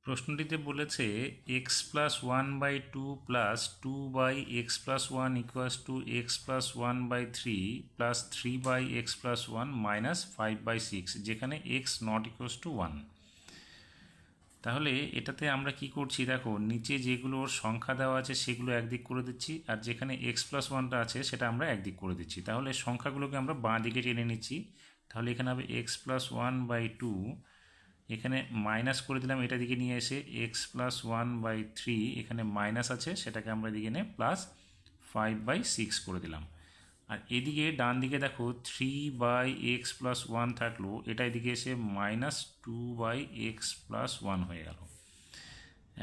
প্রশ্নটিতে বলেছে X plus one by two plus two by x plus one equals to X plus one by three plus three by x plus one minus five by six, যেখানে X not equals to one. তাহলে এটাতে আমরা কি করছি, দেখো নিচে যেগুলোর সংখ্যা দেওয়া আছে সেগুলো একদিক করে দিচ্ছি, আর যেখানে এক্স প্লাস ওয়ানটা আছে সেটা আমরা একদিক করে দিচ্ছি। তাহলে সংখ্যাগুলোকে আমরা বাঁ দিকে টেনে নিচ্ছি। তাহলে এখানে হবে x plus one by two, এখানে মাইনাস করে দিলাম, এটা দিকে নিয়ে এসে x plus one by three, এখানে মাইনাস আছে সেটাকে আমরা এদিকে নিয়ে প্লাস ফাইভ বাই সিক্স করে দিলাম। আর এদিকে ডান দিকে দেখো three by x plus one থাকলো, এটা এদিকে এসে minus two by x plus one হয়ে গেল।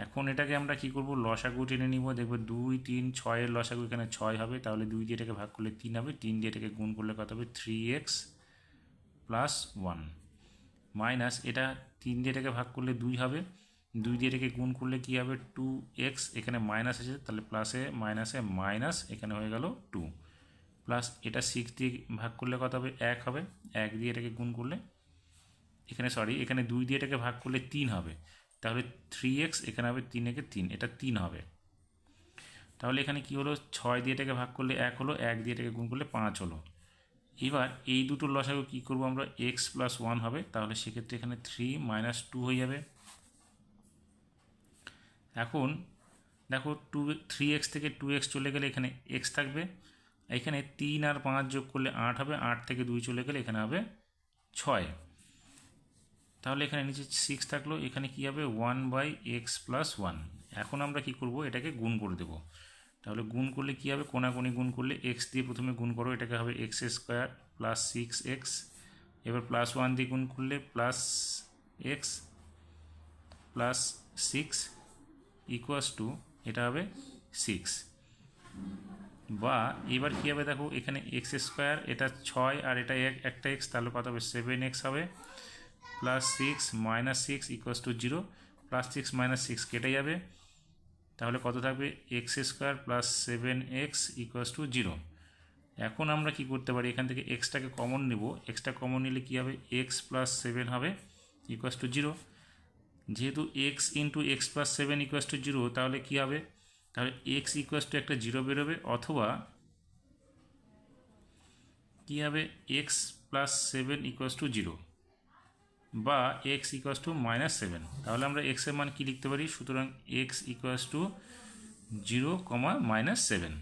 এখন এটাকে আমরা কি করব, লসাগু টেনে নিব। দেখবো দুই তিন ছয়ের লসাগু এখানে ছয় হবে, তাহলে দুই দিয়ে এটাকে ভাগ করলে তিন হবে, তিন দিয়ে এটাকে গুণ করলে কত হবে, three x plus one minus এটা তিন দিয়ে এটাকে ভাগ করলে দুই হবে, দুই দিয়ে এটাকে গুণ করলে কী হবে, টু এক্স, এখানে মাইনাস আছে তাহলে প্লাসে মাইনাসে মাইনাস এখানে হয়ে গেল টু, প্লাস এটা সিক্স দিয়ে ভাগ করলে কত হবে, এক হবে, এক দিয়ে এটাকে গুণ করলে এখানে এখানে দুই দিয়ে এটাকে ভাগ করলে তিন হবে, তাহলে থ্রি এক্স এখানে হবে তিন একে তিন, এটা তিন হবে। তাহলে এখানে কি হলো, ছয় দিয়ে এটাকে ভাগ করলে এক হলো, এক দিয়ে এটাকে গুণ করলে পাঁচ হলো। এবার এই দুটোর লসাগু কী করবো আমরা, এক্স প্লাস ওয়ান হবে, তাহলে সেক্ষেত্রে এখানে থ্রি মাইনাস টু হয়ে যাবে। এখন দেখো টু থ্রি এক্স থেকে টু এক্স চলে গেলে এখানে এক্স থাকবে, এখানে তিন আর পাঁচ যোগ করলে আট হবে, আট থেকে দুই চলে গেলে এখানে হবে ছয়। তাহলে এখানে নিচে সিক্স থাকলো, এখানে কি হবে one by x plus one. এখন আমরা কি করব, এটাকে গুণ করে দেবো। তাহলে গুণ করলে কী হবে, কোনাকুনি গুণ করলে এক্স দিয়ে প্রথমে গুণ করো, এটাকে হবে x square plus six x, এবার প্লাস ওয়ান দিয়ে গুণ করলে plus x plus six equals to এটা হবে সিক্স। বা এবার কী হবে, দেখো এখানে এক্স স্কোয়ার, এটা ছয় আর এটা একটা এক্স, তাহলে কত হবে, সেভেন এক্স হবে, plus six minus six equals to zero, plus six minus six কেটে যাবে, তাহলে কত থাকবে, x square plus seven x equals to zero. এখন আমরা কি করতে পারি, এখান থেকে এক্সটাকে কমন নেব, এক্সটা কমন নিলে কী হবে, এক্স প্লাস সেভেন হবে ইকুয়াস টু জিরো। যেহেতু x into x plus seven equals to zero, তাহলে কী হবে, তাহলে এক্স ইকুয়াস টু একটা জিরো বেরোবে, অথবা কী হবে, x plus seven equals to zero, বা X equals to minus seven. তাহলে আমরা এক্সের মান কী লিখতে পারি, সুতরাং X equals to zero comma minus seven.